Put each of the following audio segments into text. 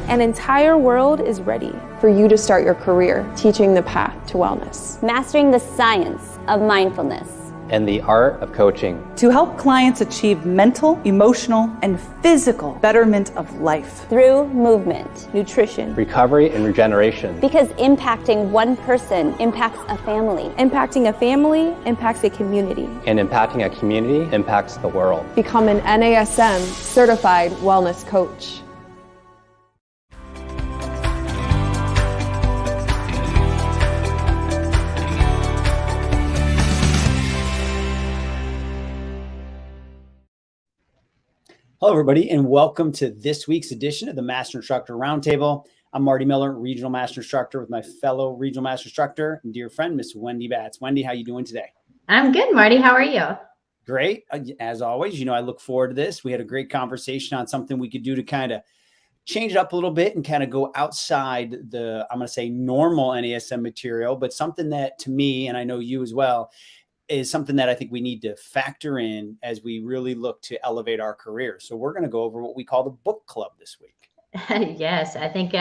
An entire world is ready for you to start your career teaching the path to wellness. Mastering the science of mindfulness. And the art of coaching. To help clients achieve mental, emotional, and physical betterment of life. Through movement, nutrition, recovery, and regeneration. Because impacting one person impacts a family. Impacting a family impacts a community. And impacting a community impacts the world. Become an NASM certified wellness coach. Hello, everybody, and welcome to this week's edition of the Master Instructor Roundtable. I'm Marty Miller, Regional Master Instructor, with my fellow Regional Master Instructor and dear friend, Miss Wendy Batts. Wendy, how you doing today? I'm good, Marty. How are you? Great. As always, I look forward to this. We had a great conversation on something we could do to kind of change it up a little bit and kind of go outside the, I'm going to say, normal NASM material, but something that, to me, and I know you as well, is something that I think we need to factor in as we really look to elevate our career. So we're going to go over what we call the book club this week. Yes, I think,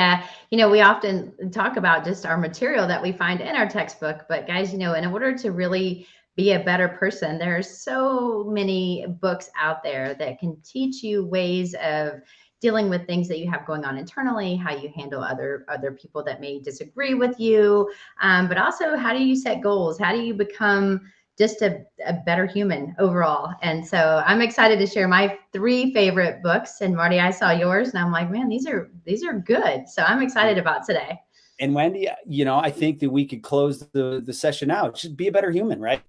we often talk about just our material that we find in our textbook, but guys, in order to really be a better person, there's so many books out there that can teach you ways of dealing with things that you have going on internally, how you handle other people that may disagree with you, but also how do you set goals? How do you become just a better human overall? And so I'm excited to share my 3 favorite books. And Marty, I saw yours and I'm like, man, these are good. So I'm excited about today. And Wendy, I think that we could close the session out. Just be a better human, right?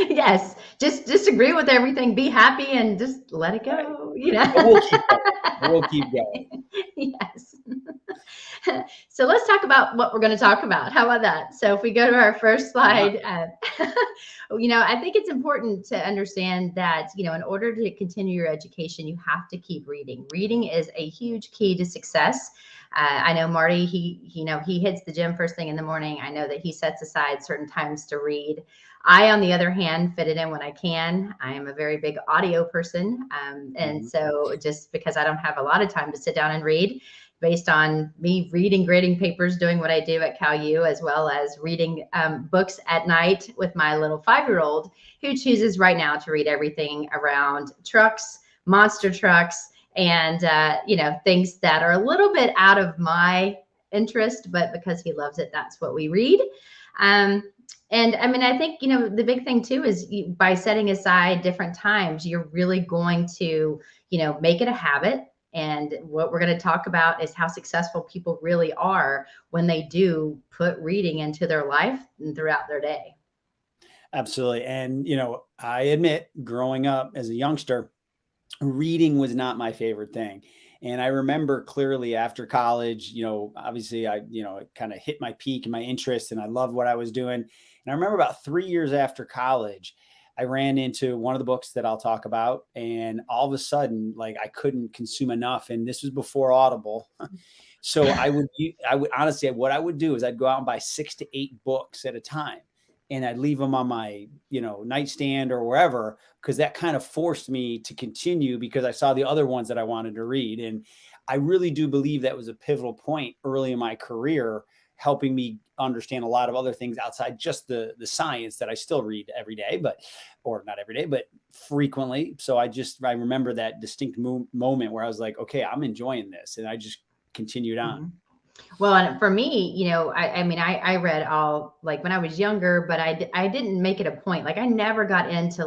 Yes. Just disagree with everything. Be happy and just let it go. We'll keep going. Yes. So let's talk about what we're going to talk about. How about that? So if we go to our first slide, I think it's important to understand that, in order to continue your education, you have to keep reading. Reading is a huge key to success. I know Marty, he hits the gym first thing in the morning. I know that he sets aside certain times to read. I, on the other hand, fit it in when I can. I am a very big audio person. And so just because I don't have a lot of time to sit down and read, based on me reading grading papers, doing what I do at Cal U, as well as reading books at night with my little 5-year-old, who chooses right now to read everything around trucks, monster trucks, and things that are a little bit out of my interest, but because he loves it, that's what we read. And I mean, I think, the big thing too is by setting aside different times, you're really going to, make it a habit. And what we're going to talk about is how successful people really are when they do put reading into their life and throughout their day. Absolutely. And, I admit, growing up as a youngster, reading was not my favorite thing. And I remember clearly after college, obviously it kind of hit my peak in my interest and I loved what I was doing. And I remember about 3 years after college, I ran into one of the books that I'll talk about, and all of a sudden, I couldn't consume enough. And this was before Audible. So I would honestly, what I would do is I'd go out and buy 6 to 8 books at a time, and I'd leave them on my, nightstand or wherever, because that kind of forced me to continue because I saw the other ones that I wanted to read. And I really do believe that was a pivotal point early in my career, helping me understand a lot of other things outside just the science that I still read every day, or not every day, but frequently. So I remember that distinct moment where I was like, okay, I'm enjoying this. And I just continued on. Well, and for me, I read all, when I was younger, but I didn't make it a point. I never got into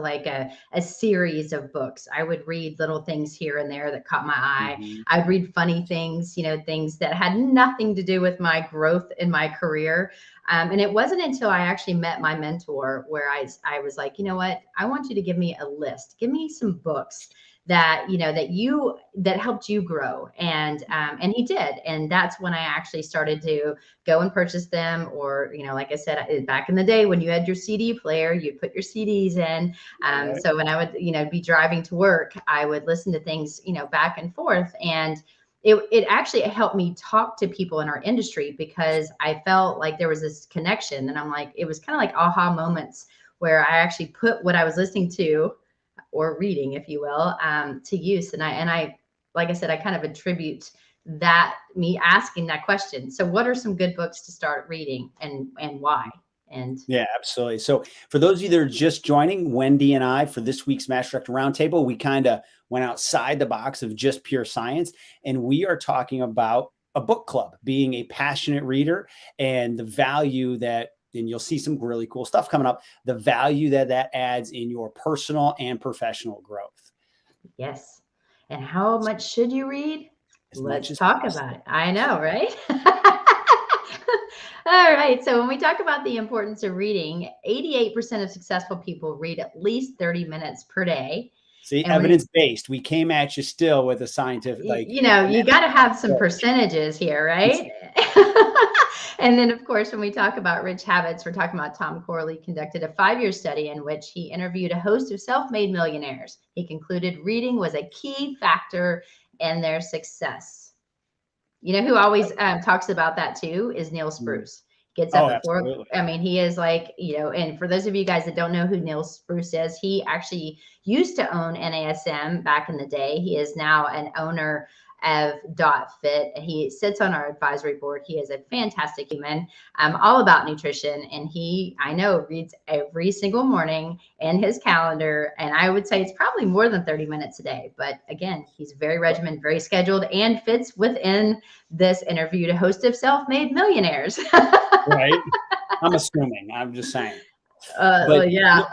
a series of books. I would read little things here and there that caught my eye. I'd read funny things, things that had nothing to do with my growth in my career. And it wasn't until I actually met my mentor where I was like, you know what, I want you to give me a list, give me some books that that helped you grow. And he did. And that's when I actually started to go and purchase them. Or, like I said, back in the day when you had your CD player, you put your CDs in. So when I would, be driving to work, I would listen to things, back and forth. And it actually helped me talk to people in our industry because I felt like there was this connection. And I'm like, it was kind of like aha moments where I actually put what I was listening to or reading, if you will, to use. And I, like I said, I kind of attribute me asking that question. So what are some good books to start reading, and why? And yeah, absolutely. So for those of you that are just joining, Wendy and I, for this week's Master Instructor Roundtable, we kind of went outside the box of just pure science, and we are talking about a book club, being a passionate reader, and the value that, and you'll see some really cool stuff coming up, the value that adds in your personal and professional growth. yes. And how much should you read? Let's talk about it. I know, right? All right. So when we talk about the importance of reading, 88% of successful people read at least 30 minutes per day. See, evidence-based. We came at you still with a scientific, like, you got to have some percentages here, right? And then, of course, when we talk about rich habits, we're talking about Tom Corley conducted a 5-year study in which he interviewed a host of self-made millionaires. He concluded reading was a key factor in their success. You know who always talks about that too is Neil Spruce. Gets up at 4. I mean, he is like, and for those of you guys that don't know who Neil Spruce is, he actually used to own NASM back in the day. He is now an owner of Fit. He sits on our advisory board. He is a fantastic human, all about nutrition. And I know, reads every single morning in his calendar. And I would say it's probably more than 30 minutes a day. But again, he's very regimented, very scheduled, and fits within this interview to host of self-made millionaires. Right. I'm assuming. I'm just saying. But yeah.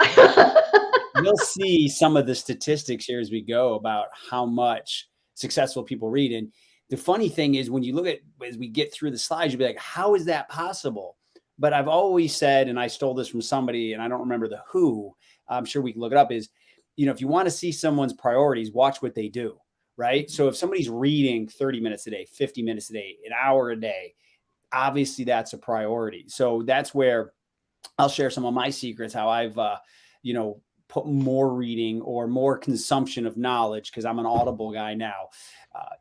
You'll see some of the statistics here as we go about how much successful people read. And the funny thing is, when you look at, as we get through the slides, you'll be like, how is that possible? But I've always said, and I stole this from somebody, and I don't remember the who, I'm sure we can look it up, is, if you want to see someone's priorities, watch what they do, right? So if somebody's reading 30 minutes a day, 50 minutes a day, an hour a day, obviously that's a priority. So that's where I'll share some of my secrets, how I've, put more reading or more consumption of knowledge, because I'm an Audible guy now,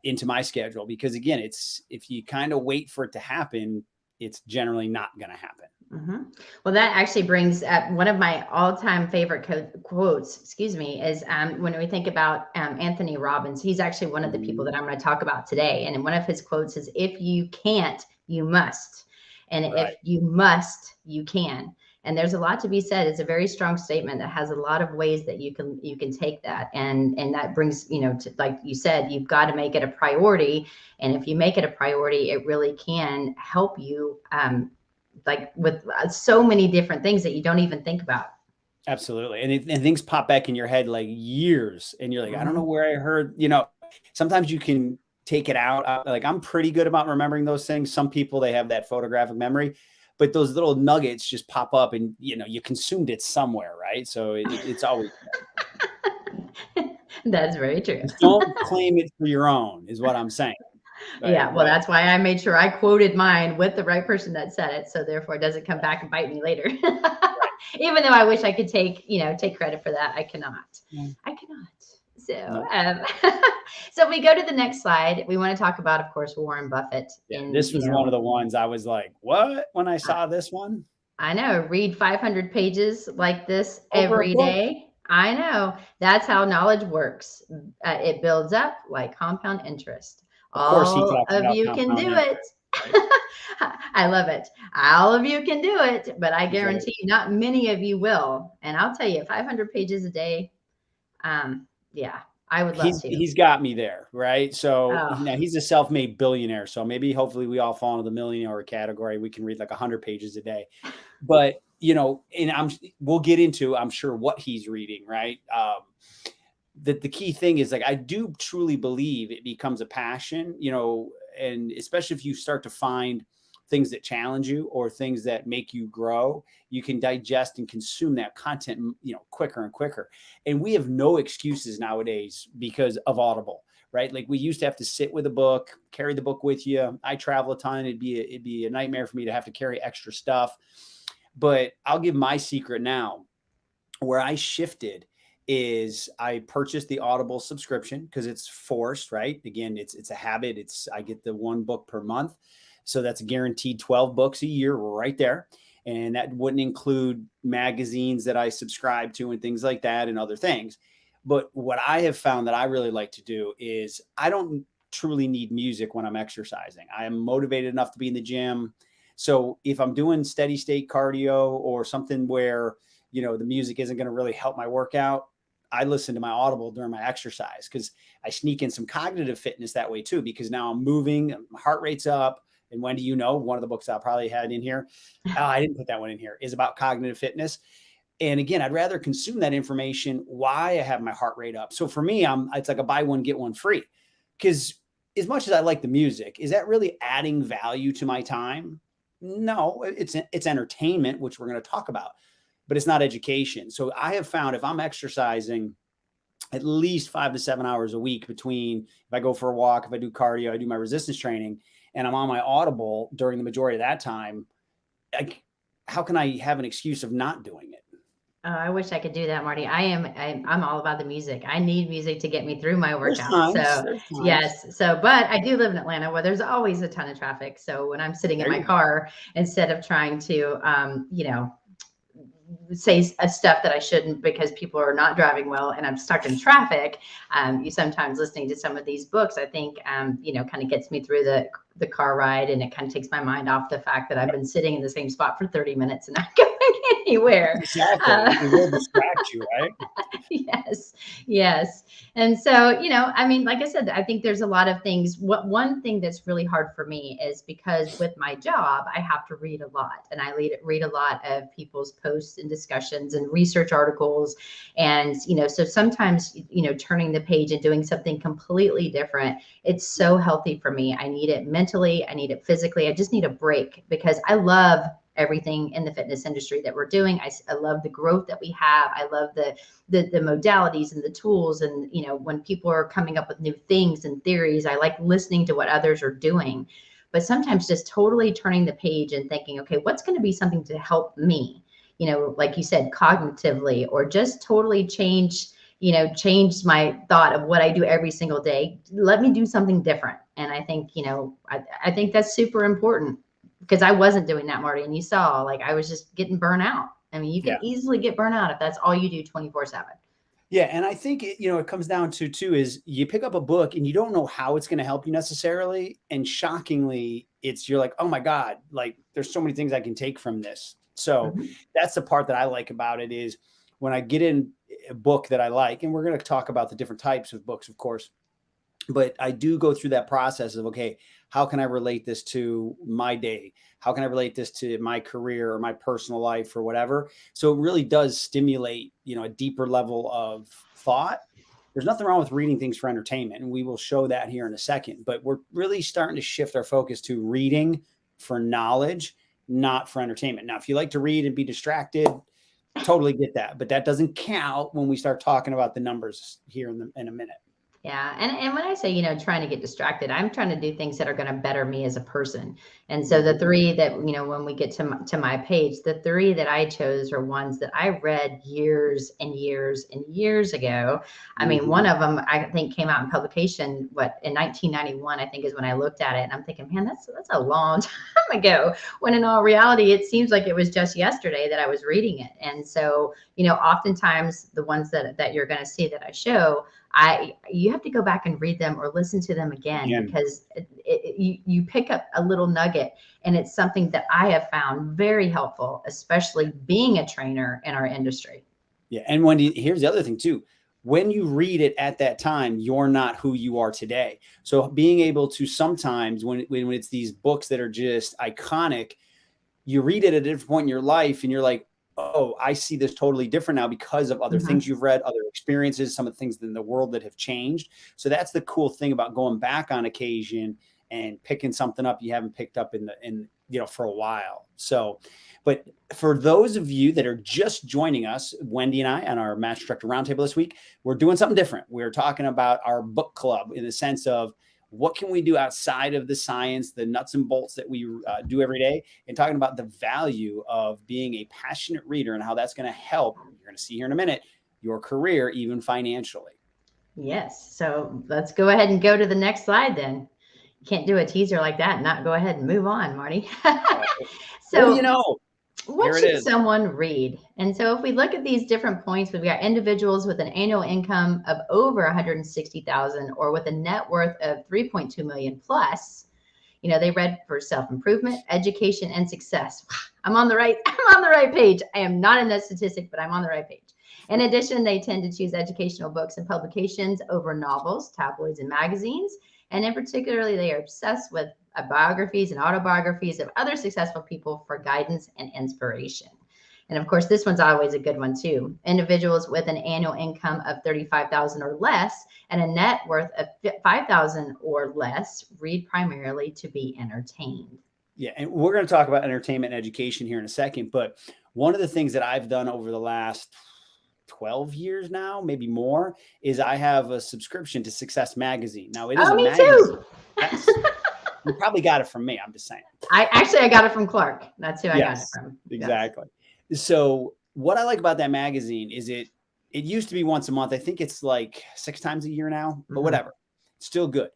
into my schedule. Because again, if you kind of wait for it to happen, it's generally not going to happen. Mm-hmm. Well, that actually brings up one of my all-time favorite quotes, is when we think about Anthony Robbins. He's actually one of the people that I'm going to talk about today. And one of his quotes is, if you can't, you must. And if you must, you can. And there's a lot to be said. It's a very strong statement that has a lot of ways that you can take that. And that brings, to, like you said, you've got to make it a priority. And if you make it a priority, it really can help you like with so many different things that you don't even think about. Absolutely. And things pop back in your head like years. And you're like, I don't know where I heard, sometimes you can take it out. Like, I'm pretty good about remembering those things. Some people, they have that photographic memory. But those little nuggets just pop up, and you consumed it somewhere, right? So it's always that's very true. Don't claim it for your own, is what I'm saying. Right? Yeah, well, that's why I made sure I quoted mine with the right person that said it, so therefore it doesn't come back and bite me later. Even though I wish I could take credit for that, I cannot. I cannot. So, so we go to the next slide. We want to talk about, of course, Warren Buffett. Yeah, this was one of the ones I was like, what? When I saw this one. I know. Read 500 pages like this every day. I know. That's how knowledge works. It builds up like compound interest. All of you can do it. I love it. All of you can do it, but I guarantee you not many of you will. And I'll tell you, 500 pages a day, yeah, I would love to. He's got me there, right? So now he's a self-made billionaire. So maybe, hopefully, we all fall into the millionaire category. We can read like 100 pages a day. But and we'll get into, I'm sure, what he's reading, right? The key thing is, like, I do truly believe it becomes a passion, and especially if you start to find things that challenge you or things that make you grow, you can digest and consume that content, quicker and quicker. And we have no excuses nowadays because of Audible, right? Like, we used to have to sit with a book, carry the book with you. I travel a ton. It'd be a nightmare for me to have to carry extra stuff. But I'll give my secret now. Where I shifted is I purchased the Audible subscription because it's forced, right? Again, it's a habit. I get the one book per month. So that's a guaranteed 12 books a year right there. And that wouldn't include magazines that I subscribe to and things like that and other things. But what I have found that I really like to do is I don't truly need music when I'm exercising. I am motivated enough to be in the gym. So if I'm doing steady state cardio or something where, the music isn't going to really help my workout, I listen to my Audible during my exercise, because I sneak in some cognitive fitness that way too, because now I'm moving, my heart rate's up. And Wendy, one of the books I probably had in here, I didn't put that one in here, is about cognitive fitness. And again, I'd rather consume that information while I have my heart rate up. So for me, it's like a buy one, get one free. Because as much as I like the music, is that really adding value to my time? No, it's entertainment, which we're going to talk about, but it's not education. So I have found if I'm exercising at least 5 to 7 hours a week between, if I go for a walk, if I do cardio, I do my resistance training, and I'm on my Audible during the majority of that time, how can I have an excuse of not doing it? Oh, I wish I could do that, Marty. I'm all about the music. I need music to get me through my workout. Yes. So, but I do live in Atlanta where there's always a ton of traffic. So when I'm sitting in my car, instead of trying to, say stuff that I shouldn't because people are not driving well and I'm stuck in traffic, you sometimes listening to some of these books, I think, kind of gets me through the car ride, and it kind of takes my mind off the fact that I've been sitting in the same spot for 30 minutes and not going anywhere. Exactly. It will distract you, right? Yes. And so, like I said, I think there's a lot of things. One thing that's really hard for me is because with my job, I have to read a lot, and I read a lot of people's posts and discussions and research articles. And, so sometimes, turning the page and doing something completely different, it's so healthy for me. I need it mentally. I need it physically. I just need a break, because I love everything in the fitness industry that we're doing. I love the growth that we have. I love the modalities and the tools. And, when people are coming up with new things and theories, I like listening to what others are doing. But sometimes just totally turning the page and thinking, okay, what's going to be something to help me, like you said, cognitively, or just totally change my thought of what I do every single day. Let me do something different. And I think, I think that's super important, because I wasn't doing that, Marty. And you saw, I was just getting burnt out. I mean, you can easily get burnt out if that's all you do 24/7. Yeah. And I think, it comes down to too, is you pick up a book and you don't know how it's going to help you necessarily. And shockingly, you're like, oh my God, there's so many things I can take from this. So that's the part that I like about it, is when I get in a book that I like, and we're going to talk about the different types of books, of course, but I do go through that process of, okay, how can I relate this to my day? How can I relate this to my career or my personal life or whatever? So it really does stimulate, a deeper level of thought. There's nothing wrong with reading things for entertainment, and we will show that here in a second, but we're really starting to shift our focus to reading for knowledge, not for entertainment. Now, if you like to read and be distracted, totally get that, but that doesn't count when we start talking about the numbers here in a minute. Yeah. And when I say, trying to get distracted, I'm trying to do things that are going to better me as a person. And so the three that, when we get to my page, the three that I chose are ones that I read years and years and years ago. I mean, one of them, I think, came out in publication, in 1991, I think, is when I looked at it. And I'm thinking, man, that's a long time ago, when in all reality, it seems like it was just yesterday that I was reading it. And so, oftentimes the ones that you're going to see that I show, you have to go back and read them or listen to them again, because you pick up a little nugget, and it's something that I have found very helpful, especially being a trainer in our industry. Yeah. And Wendy, here's the other thing too. When you read it at that time, you're not who you are today. So being able to sometimes, when it's these books that are just iconic, you read it at a different point in your life and you're like, oh, I see this totally different now because of other things you've read, other experiences, some of the things in the world that have changed. So that's the cool thing about going back on occasion and picking something up you haven't picked up for a while. So, but for those of you that are just joining us, Wendy and I on our Master Instructor Roundtable this week, we're doing something different. We're talking about our book club in the sense of, what can we do outside of the science, the nuts and bolts that we do every day, and talking about the value of being a passionate reader and how that's going to help, you're going to see here in a minute, your career, even financially. Yes. So let's go ahead and go to the next slide then. You can't do a teaser like that and not go ahead and move on, Marty. So, What Here it should is. someone read? And so if we look at these different points, we've got individuals with an annual income of over 160,000 or with a net worth of 3.2 million plus. They read for self-improvement, education, and success. I'm on the right page. I am not in that statistic, but I'm on the right page. In addition, they tend to choose educational books and publications over novels, tabloids, and magazines. And in particularly, they are obsessed with biographies and autobiographies of other successful people for guidance and inspiration. And of course, this one's always a good one too. Individuals with an annual income of 35,000 or less and a net worth of 5,000 or less read primarily to be entertained. Yeah, and we're going to talk about entertainment and education here in a second. But one of the things that I've done over the last 12 years now, maybe more, is I have a subscription to Success Magazine. Now, it is a me magazine. too. Yes. You probably got it from me. I'm just saying. I got it from Clark. That's who I got it from. Exactly. Yes. So what I like about that magazine is it used to be once a month. I think it's like 6 times a year now, but whatever. It's still good.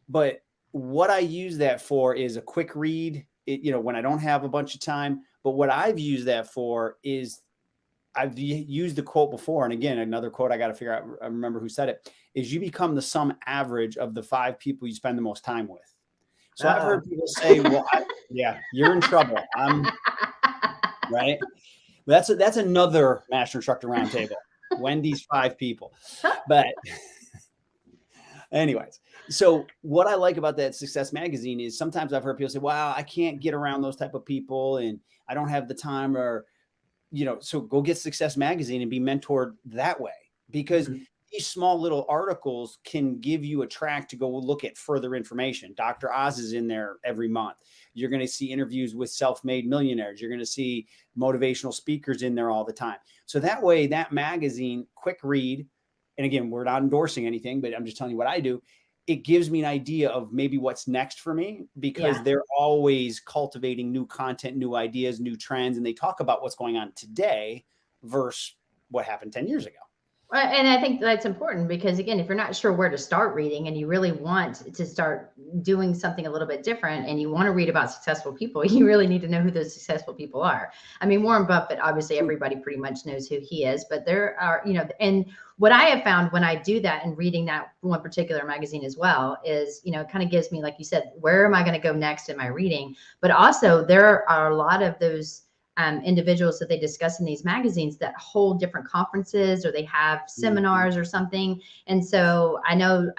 But what I use that for is a quick read, when I don't have a bunch of time. But what I've used that for is I've used the quote before. And again, another quote I got to figure out, I remember who said it, is you become the sum average of the 5 people you spend the most time with. So I've heard people say, well, you're in trouble. Right. That's another Master Instructor Roundtable. Wendy's 5 people. But anyways, so what I like about that Success Magazine is sometimes I've heard people say, wow, I can't get around those type of people and I don't have the time, or, so go get Success Magazine and be mentored that way, because these small little articles can give you a track to go look at further information. Dr. Oz is in there every month. You're going to see interviews with self-made millionaires. You're going to see motivational speakers in there all the time. So that way, that magazine, quick read, and again, we're not endorsing anything, but I'm just telling you what I do. It gives me an idea of maybe what's next for me, because they're always cultivating new content, new ideas, new trends, and they talk about what's going on today versus what happened 10 years ago. And I think that's important because, again, if you're not sure where to start reading and you really want to start doing something a little bit different and you want to read about successful people, you really need to know who those successful people are. I mean, Warren Buffett, obviously everybody pretty much knows who he is, but there are, and what I have found when I do that and reading that one particular magazine as well is, it kind of gives me, like you said, where am I going to go next in my reading? But also there are a lot of those individuals that they discuss in these magazines that hold different conferences or they have seminars or something. And so I know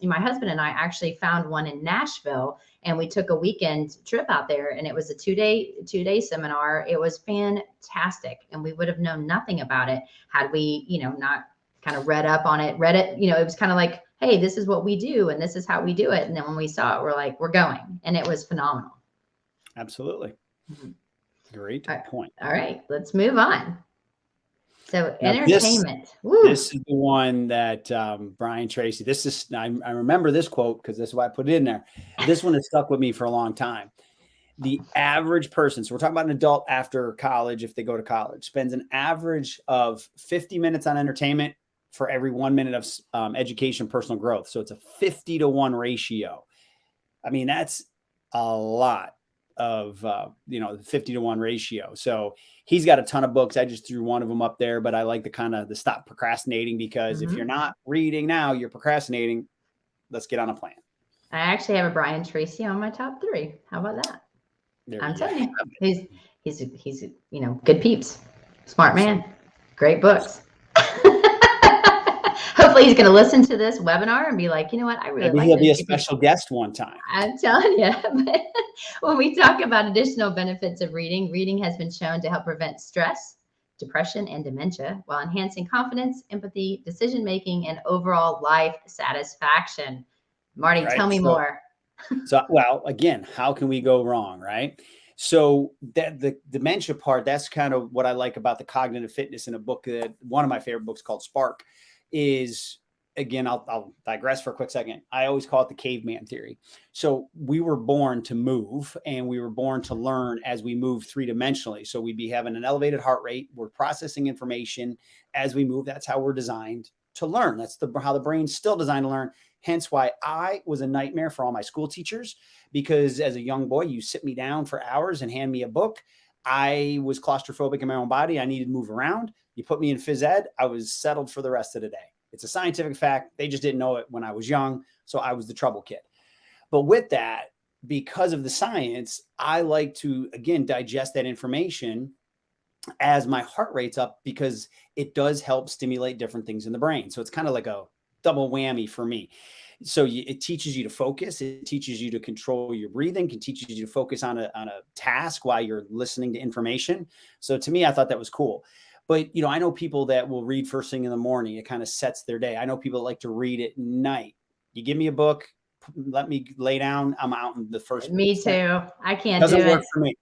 my husband and I actually found one in Nashville, and we took a weekend trip out there, and it was a two day seminar. It was fantastic. And we would have known nothing about it had we, not kind of read up on it, it was kind of like, hey, this is what we do and this is how we do it. And then when we saw it, we're like, we're going, and it was phenomenal. Absolutely. Great point. All right, let's move on. So now entertainment. This is the one that Brian Tracy, I remember this quote because this is why I put it in there. This one has stuck with me for a long time. The average person, so we're talking about an adult after college, if they go to college, spends an average of 50 minutes on entertainment for every 1 minute of education, personal growth. So it's a 50-to-1 ratio. I mean, that's a lot of the 50-to-1 ratio. So he's got a ton of books. I just threw one of them up there, but I like the stop procrastinating, because if you're not reading now, you're procrastinating. Let's get on a plan. I actually have a Brian Tracy on my top 3. How about that? I'm telling you, he's good peeps, smart man, great books. Hopefully he's going to listen to this webinar and be like, you know what, I really Maybe like he'll this. be a special guest one time. I'm telling you. But when we talk about additional benefits of reading has been shown to help prevent stress, depression, and dementia while enhancing confidence, empathy, decision-making, and overall life satisfaction. Marty, tell me more. Well, again, how can we go wrong, right? So that the dementia part, that's kind of what I like about the cognitive fitness in a book that one of my favorite books called Spark is, again, I'll digress for a quick second. I always call it the caveman theory. So we were born to move, and we were born to learn as we move 3-dimensionally. So we'd be having an elevated heart rate. We're processing information as we move. That's how we're designed to learn. That's how the brain's still designed to learn. Hence why I was a nightmare for all my school teachers, because as a young boy, you sit me down for hours and hand me a book. I was claustrophobic in my own body. I needed to move around. You put me in phys ed, I was settled for the rest of the day. It's a scientific fact. They just didn't know it when I was young. So I was the trouble kid. But with that, because of the science, I like to, again, digest that information as my heart rate's up, because it does help stimulate different things in the brain. So it's kind of like a double whammy for me. So it teaches you to focus. It teaches you to control your breathing, can teaches you to focus on a task while you're listening to information. So to me, I thought that was cool. But, I know people that will read first thing in the morning. It kind of sets their day. I know people that like to read at night. You give me a book, let me lay down, I'm out in the first. Me too. I can't Doesn't do work it. for me.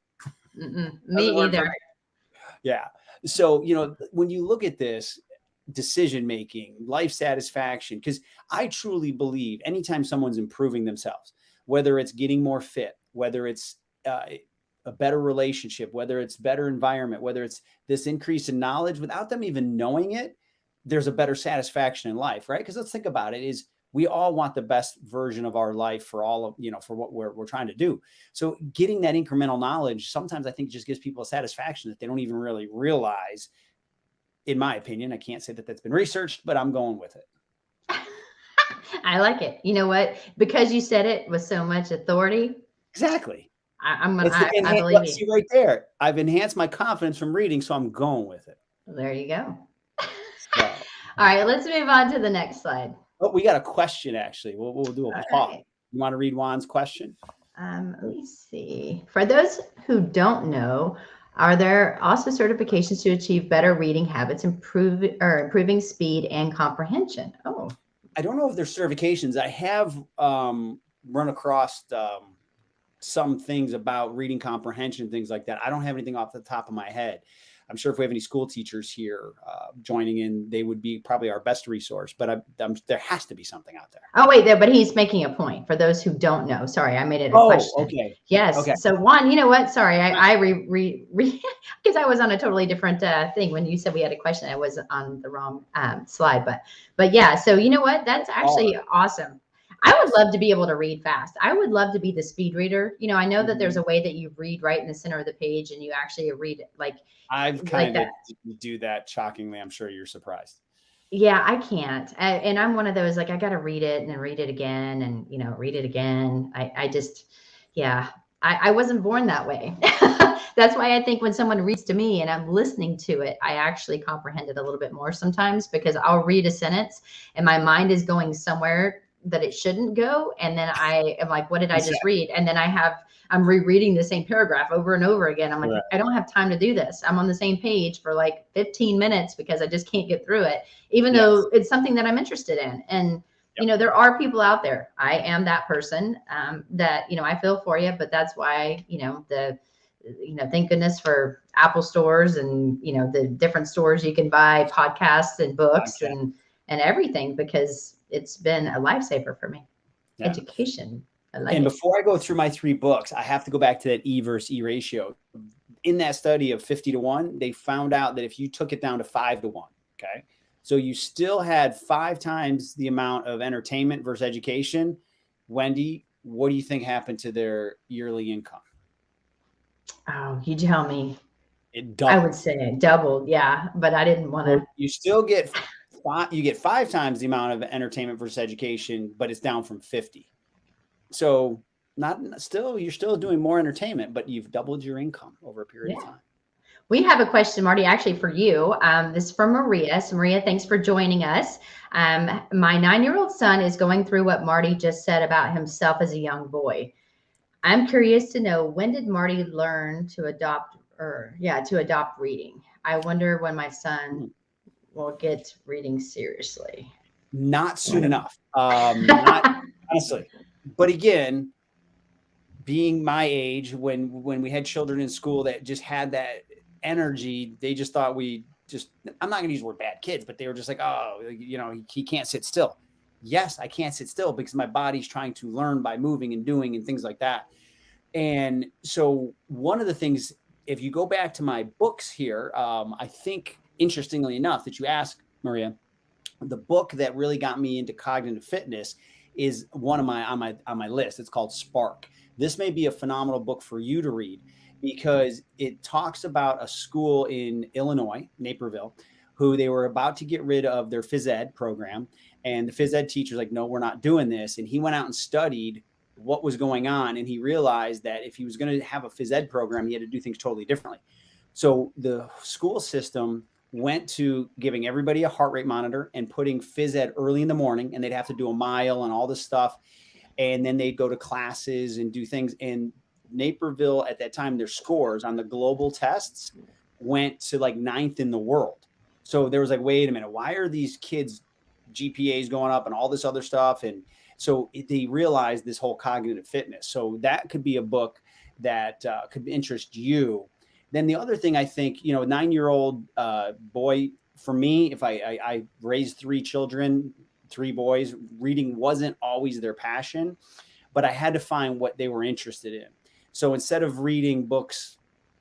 Me either. Yeah. So, when you look at this decision making, life satisfaction, because I truly believe anytime someone's improving themselves, whether it's getting more fit, whether it's a better relationship, whether it's better environment, whether it's this increase in knowledge, without them even knowing it, there's a better satisfaction in life, right? Because let's think about it, is we all want the best version of our life for all of, for what we're trying to do. So getting that incremental knowledge, sometimes I think just gives people a satisfaction that they don't even really realize. In my opinion, I can't say that that's been researched, but I'm going with it. I like it. You know what? Because you said it with so much authority. Exactly. I believe you. See right there. I've enhanced my confidence from reading, so I'm going with it. There you go. So, all right, let's move on to the next slide. Oh, we got a question, actually. We'll do a pause. Right. You want to read Juan's question? Let me see. For those who don't know, are there also certifications to achieve better reading habits, improving speed and comprehension? Oh, I don't know if there's certifications. I have run across some things about reading comprehension, things like that. I don't have anything off the top of my head. I'm sure if we have any school teachers here joining in, they would be probably our best resource, but there has to be something out there. Oh, wait, but he's making a point for those who don't know. Sorry, I made it a question. Okay. Yes. Okay. So Juan, you know what? Sorry, I because I was on a totally different thing. When you said we had a question, I was on the wrong slide, but yeah. So you know what? That's actually awesome. I would love to be able to read fast. I would love to be the speed reader. I know that there's a way that you read right in the center of the page and you actually read it like I've kind of do that shockingly. I'm sure you're surprised. Yeah, I can't. And I'm one of those, like, I got to read it and then read it again and, read it again. I just, yeah, I wasn't born that way. That's why I think when someone reads to me and I'm listening to it, I actually comprehend it a little bit more sometimes, because I'll read a sentence and my mind is going somewhere that it shouldn't go. And then I am like, what did I just read? And then I'm rereading the same paragraph over and over again. I'm like, I don't have time to do this. I'm on the same page for like 15 minutes because I just can't get through it, even though it's something that I'm interested in. And, there are people out there. I am that person that, I feel for you, but that's why, thank goodness for Apple stores and, the different stores you can buy podcasts and books and everything, because it's been a lifesaver for me. Education. And before I go through my 3 books, I have to go back to that E versus E ratio. In that study of 50-1, they found out that if you took it down to 5-1, okay, so you still had 5 times the amount of entertainment versus education. Wendy, what do you think happened to their yearly income? Oh, you tell me. It doubled. I would say it doubled, yeah, but I didn't want to. You still get 5 times the amount of entertainment versus education, but it's down from 50. So you're still doing more entertainment, but you've doubled your income over a period of time. We have a question, Marty, actually for you. This is from Maria. So Maria, thanks for joining us. My 9-year-old son is going through what Marty just said about himself as a young boy. I'm curious to know, when did Marty learn to adopt reading? I wonder when my son will get reading seriously. Not soon enough. Not honestly. But again, being my age, when we had children in school that just had that energy, they just thought I'm not going to use the word bad kids, but they were just like, oh, he can't sit still. Yes, I can't sit still because my body's trying to learn by moving and doing and things like that. And so one of the things, if you go back to my books here, I think, interestingly enough, that you asked, Maria, the book that really got me into cognitive fitness is one of on my list. It's called Spark. This may be a phenomenal book for you to read. because it talks about a school in Illinois, Naperville, who they were about to get rid of their phys ed program. And the phys ed teacher's like, no, we're not doing this. And he went out and studied what was going on. And he realized that if he was going to have a phys ed program, he had to do things totally differently. So the school system went to giving everybody a heart rate monitor and putting phys ed early in the morning, and they'd have to do a mile and all this stuff. And then they'd go to classes and do things. And Naperville at that time, their scores on the global tests went to like 9th in the world. So there was like, wait a minute, why are these kids GPAs going up and all this other stuff? And so they realized this whole cognitive fitness. So that could be a book that could interest you. Then the other thing I think, you know, a 9-year-old boy, for me, if I raised 3 children, 3 boys, reading wasn't always their passion, but I had to find what they were interested in. So instead of reading books,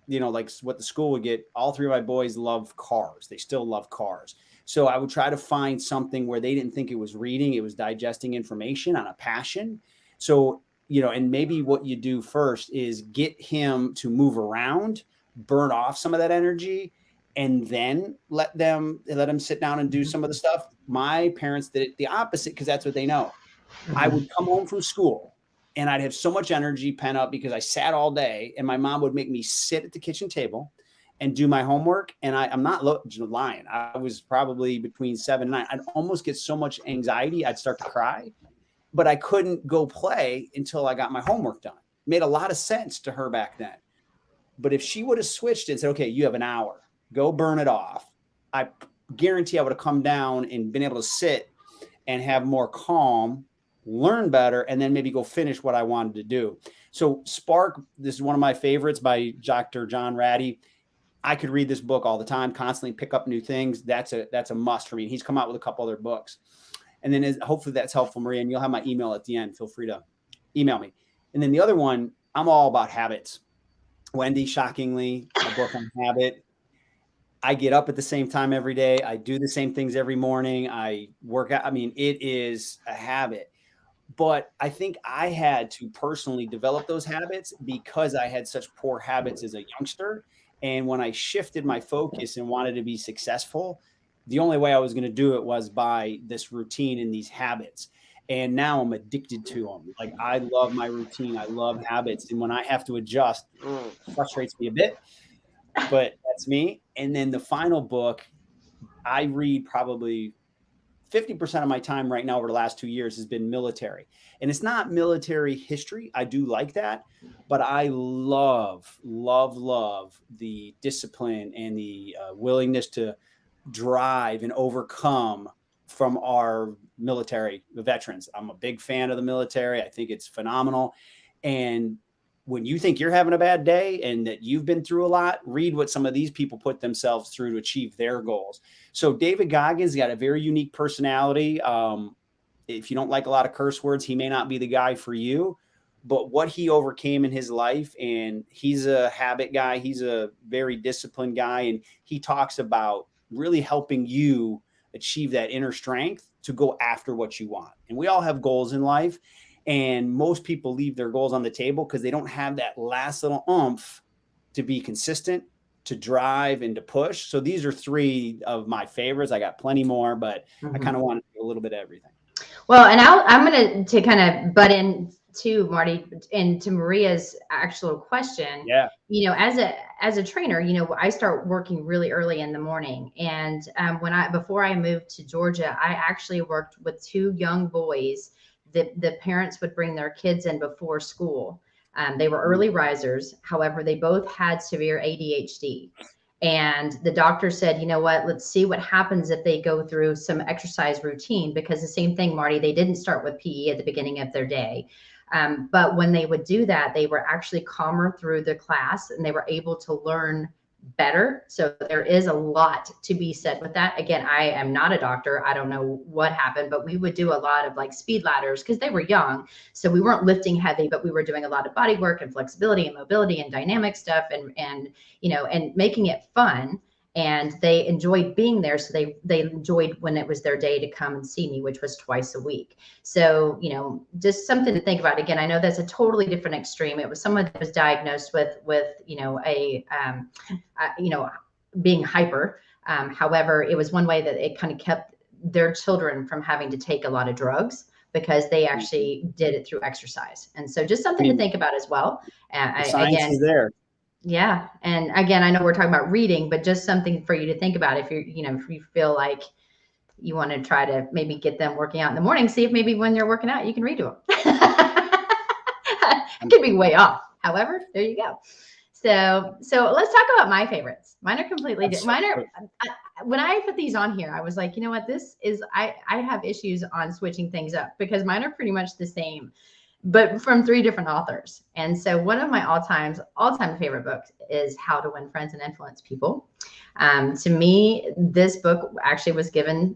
you know, like what the school would get, all 3 of my boys love cars. They still love cars. So I would try to find something where they didn't think it was reading, it was digesting information on a passion. So, you know, and maybe what you do first is get him to move around, burn off some of that energy, and then let them sit down and do some of the stuff. My parents did it the opposite because that's what they know. I would come home from school and I'd have so much energy pent up because I sat all day, and my mom would make me sit at the kitchen table and do my homework. And I'm not lying. I was probably between 7 and 9. I'd almost get so much anxiety, I'd start to cry, but I couldn't go play until I got my homework done. It made a lot of sense to her back then. But if she would have switched it and said, okay, you have an hour, go burn it off, I guarantee I would have come down and been able to sit and have more calm, learn better, and then maybe go finish what I wanted to do. So Spark, this is one of my favorites by Dr. John Ratty. I could read this book all the time, constantly pick up new things. That's a must for me. He's come out with a couple other books. And then hopefully that's helpful, Maria, and you'll have my email at the end. Feel free to email me. And then the other one, I'm all about habits. Wendy, shockingly, a book on habit. I get up at the same time every day. I do the same things every morning. I work out. I mean, it is a habit. But I think I had to personally develop those habits because I had such poor habits as a youngster. And when I shifted my focus and wanted to be successful, the only way I was going to do it was by this routine and these habits. And now I'm addicted to them. Like, I love my routine. I love habits. And when I have to adjust, it frustrates me a bit, but that's me. And then the final book, I read probably 50% of my time right now over the last 2 years has been military. And it's not military history. I do like that, but I love the discipline and the willingness to drive and overcome from our military veterans. I'm a big fan of the military. I think it's phenomenal. And when you think you're having a bad day and that you've been through a lot, read what some of these people put themselves through to achieve their goals. So David Goggins got a very unique personality. If you don't like a lot of curse words, he may not be the guy for you, but what he overcame in his life, and he's a habit guy. He's a very disciplined guy. And he talks about really helping you achieve that inner strength to go after what you want. And we all have goals in life. And most people leave their goals on the table because they don't have that last little oomph to be consistent, to drive, and to push. So these are 3 of my favorites. I got plenty more, but I kind of want to do a little bit of everything. Well, and I'm going to kind of butt in to Marty and to Maria's actual question. Yeah. You know, as a trainer, you know, I start working really early in the morning. And before I moved to Georgia, I actually worked with 2 young boys. The parents would bring their kids in before school. They were early risers. However, they both had severe ADHD. And the doctor said, you know what, let's see what happens if they go through some exercise routine, because the same thing, Marty, they didn't start with PE at the beginning of their day. But when they would do that, they were actually calmer through the class and they were able to learn better. So there is a lot to be said with that. Again, I am not a doctor. I don't know what happened, but we would do a lot of like speed ladders because they were young. So we weren't lifting heavy, but we were doing a lot of body work and flexibility and mobility and dynamic stuff and you know, and making it fun. and they enjoyed being there. So they enjoyed when it was their day to come and see me, which was twice a week. So, just something to think about. Again, I know that's a totally different extreme. It was someone that was diagnosed with being hyper. However, it was one way that it kind of kept their children from having to take a lot of drugs, because they actually did it through exercise. And so just something to think about as well. The science is there. Yeah. And again, I know we're talking about reading, but just something for you to think about if if you feel like you want to try to maybe get them working out in the morning, see if maybe when they're working out, you can read to them. It could be way off. However, there you go. So let's talk about my favorites. Mine are completely different. When I put these on here, I was like, you know what, I have issues on switching things up, because mine are pretty much the same, but from 3 different authors. And so one of my all-time favorite books is How to Win Friends and Influence People. To me, this book actually was given,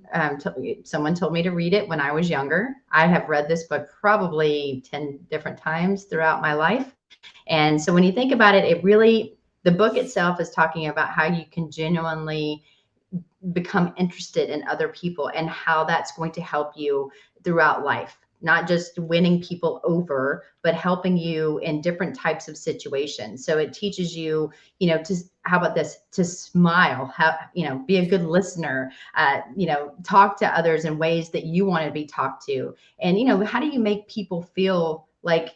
someone told me to read it when I was younger. I have read this book probably 10 different times throughout my life. And so when you think about it, the book itself is talking about how you can genuinely become interested in other people and how that's going to help you throughout life. Not just winning people over, but helping you in different types of situations. So it teaches you, how about this, to smile, be a good listener, talk to others in ways that you want to be talked to. And, how do you make people feel like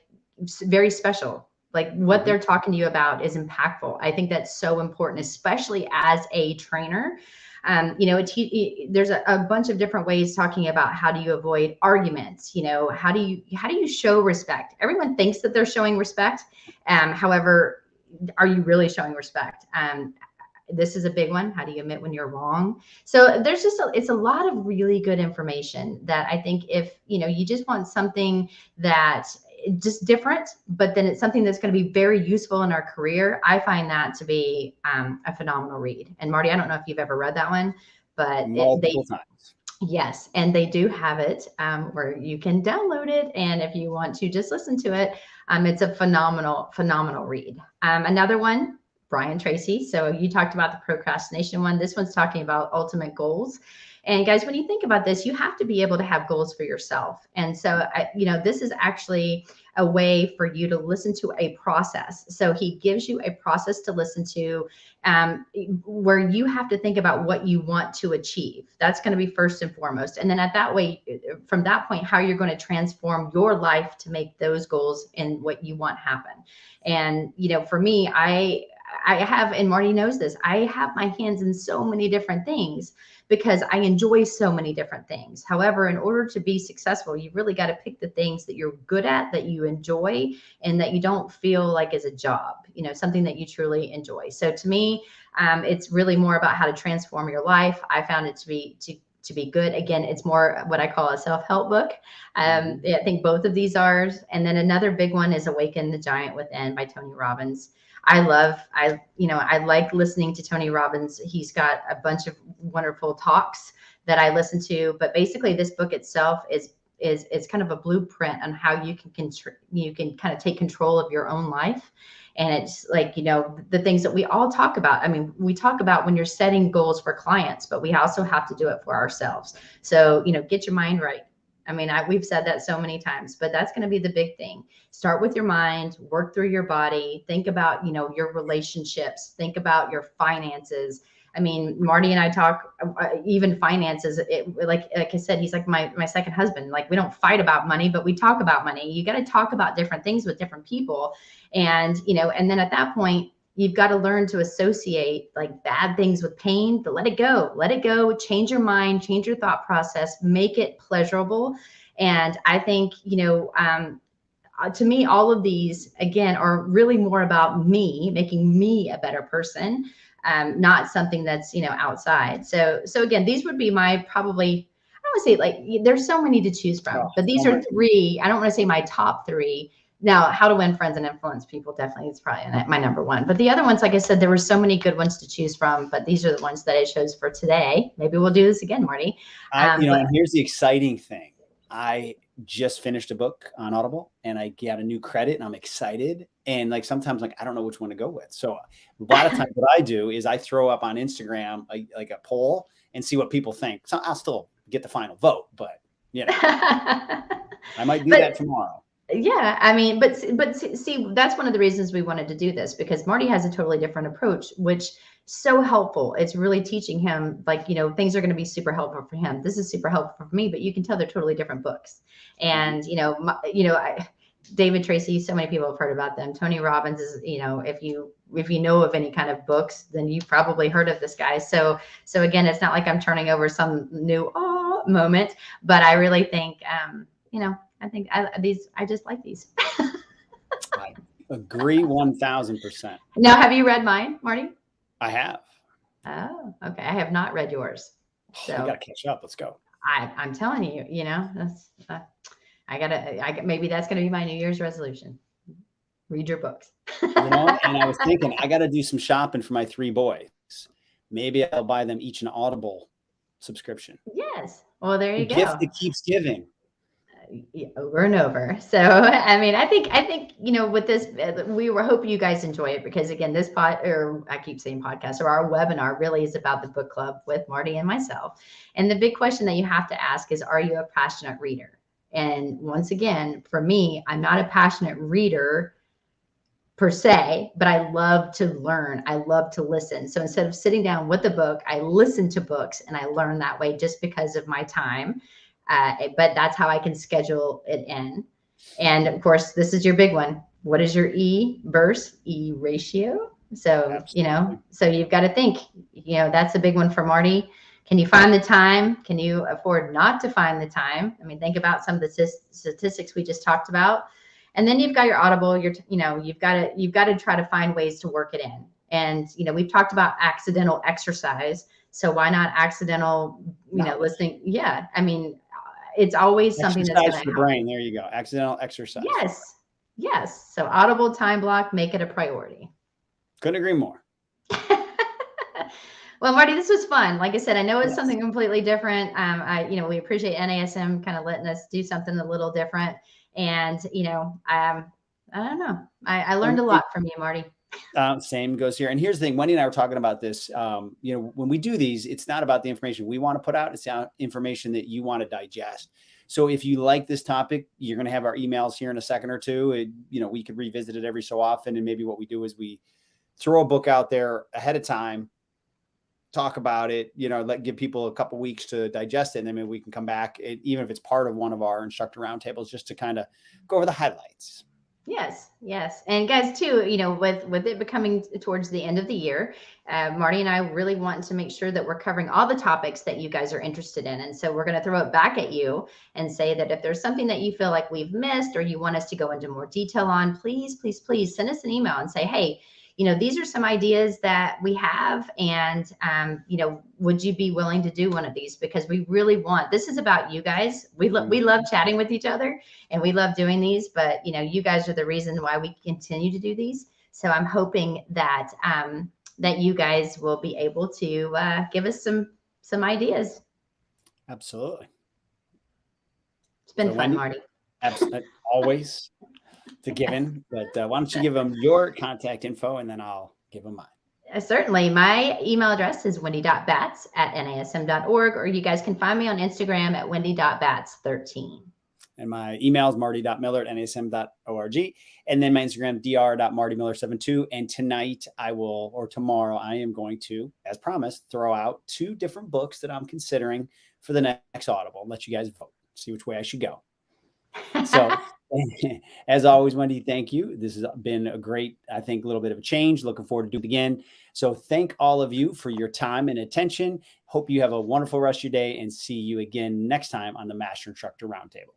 very special? Like what they're talking to you about is impactful. I think that's so important, especially as a trainer. There's a bunch of different ways talking about how do you avoid arguments. How do you show respect? Everyone thinks that they're showing respect. However, are you really showing respect? This is a big one. How do you admit when you're wrong? So there's it's a lot of really good information that I think if, you just want something that just different, but then it's something that's going to be very useful in our career, I find that to be a phenomenal read. And Marty, I don't know if you've ever read that one, but multiple times. Yes. And they do have it where you can download it. And if you want to just listen to it, it's a phenomenal read. Another one, Brian Tracy. So you talked about the procrastination one. This one's talking about ultimate goals. And guys, when you think about this, you have to be able to have goals for yourself. And so, this is actually a way for you to listen to a process. So he gives you a process to listen to where you have to think about what you want to achieve. That's going to be first and foremost. And then from that point, how you're going to transform your life to make those goals and what you want happen. And, for me, I have, and Marty knows this, I have my hands in so many different things because I enjoy so many different things. However, in order to be successful, you really got to pick the things that you're good at, that you enjoy, and that you don't feel like is a job, something that you truly enjoy. So to me, it's really more about how to transform your life. I found it to be good. Again, it's more what I call a self-help book. I think both of these are. And then another big one is Awaken the Giant Within by Tony Robbins. I like listening to Tony Robbins. He's got a bunch of wonderful talks that I listen to, but basically this book itself is kind of a blueprint on how you can kind of take control of your own life. And it's like, the things that we all talk about. I mean, we talk about when you're setting goals for clients, but we also have to do it for ourselves. So, get your mind right. I mean, we've said that so many times, but that's going to be the big thing. Start with your mind, work through your body, think about, your relationships, think about your finances. I mean, Marty and I talk even finances. Like I said, he's like my second husband. Like we don't fight about money, but we talk about money. You got to talk about different things with different people. And, and then at that point, you've got to learn to associate like bad things with pain, but let it go, change your mind, change your thought process, make it pleasurable. And I think, to me, all of these, again, are really more about me, making me a better person, not something that's, outside. So again, these would be my probably, I don't want to say like, there's so many to choose from, but these are 3. I don't want to say my top 3. Now, How to Win Friends and Influence People definitely is probably my number 1. But the other ones, like I said, there were so many good ones to choose from. But these are the ones that I chose for today. Maybe we'll do this again, Marty. And here's the exciting thing. just finished a book on Audible and I got a new credit and I'm excited. And like sometimes like I don't know which one to go with. So a lot of times what I do is I throw up on Instagram like a poll and see what people think. So I'll still get the final vote, but you know, I might do that tomorrow. Yeah, I mean, but see, that's one of the reasons we wanted to do this, because Marty has a totally different approach, which is so helpful. It's really teaching him, like, you know, things are going to be super helpful for him. This is super helpful for me, but you can tell they're totally different books. And David Tracy, so many people have heard about them. Tony Robbins is, you know, if you know of any kind of books, then you've probably heard of this guy. So again, it's not like I'm turning over some new moment, but I really think, I think I just like these. I agree 1,000%. Now, have you read mine, Marty? I have. Oh, okay. I have not read yours. So I gotta catch up. Let's go. I'm telling you, you know, that's maybe that's gonna be my New Year's resolution. Read your books. You know, and I was thinking I gotta do some shopping for my 3 boys. Maybe I'll buy them each an Audible subscription. Yes. Well, there you go. Gift that keeps giving. Over and over. So, I mean, I think, you know, with this, we were hoping you guys enjoy it, because again, this I keep saying podcast, or our webinar really is about the book club with Marty and myself. And the big question that you have to ask is, are you a passionate reader? And once again, for me, I'm not a passionate reader per se, but I love to learn. I love to listen. So instead of sitting down with a book, I listen to books and I learn that way just because of my time. But that's how I can schedule it in. And of course, this is your big one. What is your E versus E ratio? So, Absolutely. you know, so you've got to think, you know, that's a big one for Marty. Can you find the time? Can you afford not to find the time? I mean, think about some of the statistics we just talked about. And then you've got your Audible, you've got to try to find ways to work it in. And, you know, we've talked about accidental exercise. So why not accidental, listening? Yeah. I mean, it's always something that's going to help the brain. There you go. Accidental exercise. Yes. So Audible time block, make it a priority. Couldn't agree more. Well, Marty, this was fun. Like I said, I know it's something completely different. We appreciate NASM kind of letting us do something a little different. And, I don't know. I learned a lot from you, Marty. Same goes here. And here's the thing, Wendy and I were talking about this, when we do these, it's not about the information we want to put out. It's the information that you want to digest. So if you like this topic, you're going to have our emails here in a second or two. We could revisit it every so often. And maybe what we do is we throw a book out there ahead of time, talk about it, give people a couple weeks to digest it. And then maybe we can come back, even if it's part of one of our instructor roundtables, just to kind of go over the highlights. Yes. And guys too, with it becoming towards the end of the year, Marty and I really want to make sure that we're covering all the topics that you guys are interested in. And so we're going to throw it back at you and say that if there's something that you feel like we've missed or you want us to go into more detail on, please send us an email and say, hey, these are some ideas that we have. And, would you be willing to do one of these? Because we really this is about you guys. We love chatting with each other and we love doing these, but you guys are the reason why we continue to do these. So I'm hoping that, that you guys will be able to give us some ideas. Absolutely. It's been fun, Wendy, Marty. Absolutely. Always. To give in, but why don't you give them your contact info and then I'll give them mine. Certainly. My email address is wendy.bats@nasm.org, or you guys can find me on Instagram at wendy.bats13. And my email is marty.miller@nasm.org. And then my Instagram, dr.martymiller72. And tonight tomorrow, I am going to, as promised, throw out 2 different books that I'm considering for the next Audible. Let you guys vote, see which way I should go. So as always, Wendy, thank you. This has been a great, I think, little bit of a change. Looking forward to do it again. So thank all of you for your time and attention. Hope you have a wonderful rest of your day and see you again next time on the Master Instructor Roundtable.